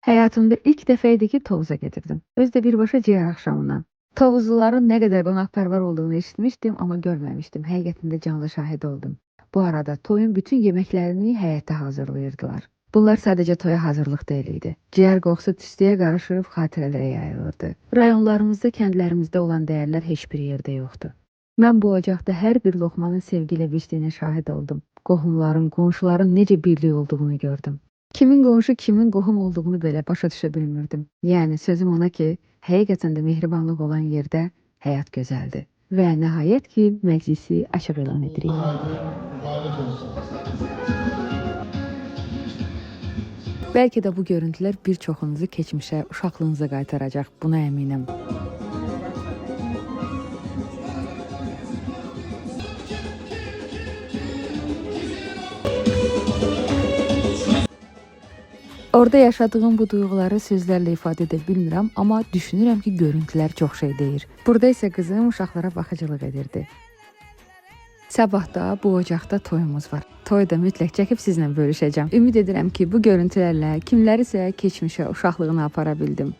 Həyatımda ilk dəfə idi ki, Tovuza gedirdim. Özü də birbaşa ciğər axşamına. Tovuzluların nə qədər qonaqpərvər olduğunu eşitmişdim, amma görməmişdim. Həqiqətində canlı şahid oldum. Bu arada toyun bütün yeməklərini həyətdə hazırlayırdılar. Bunlar sadəcə toya hazırlıq deyil idi. Ciğər qoxusu tüstüyə qarışıb xatirələrə yayılırdı. Rayonlarımızda, kəndlərimizdə olan dəyərlər heç bir yerdə yoxdur. Mən bu ocaqda hər bir loxmanın sevgi ilə bişdiyinə şahid oldum. Qohumların, qonşuların necə birlik olduğunu gördüm. Kimin qonşu, kimin qohum olduğunu belə başa düşə bilmirdim. Yəni sözüm ona ki, həqiqətən də mehribanlıq olan yerdə həyat gözəldir. Və nəhayət ki, məclisi açıq elan edirik. Bəlkə də bu görüntülər bir çoxunuzu keçmişə, uşaqlığınıza qaytaracaq, buna əminəm. Orada yaşadığım bu duyğuları sözlərlə ifadə edə bilmirəm, amma düşünürəm ki, görüntülər çox şey deyir. Burada isə qızım uşaqlara baxıcılıq edirdi. Sabah da bu ocaqda toyumuz var. Toyu da mütləq çəkib sizlə bölüşəcəm. Ümid edirəm ki, bu görüntülərlə kimlərisə keçmişə, uşaqlığına apara bildim.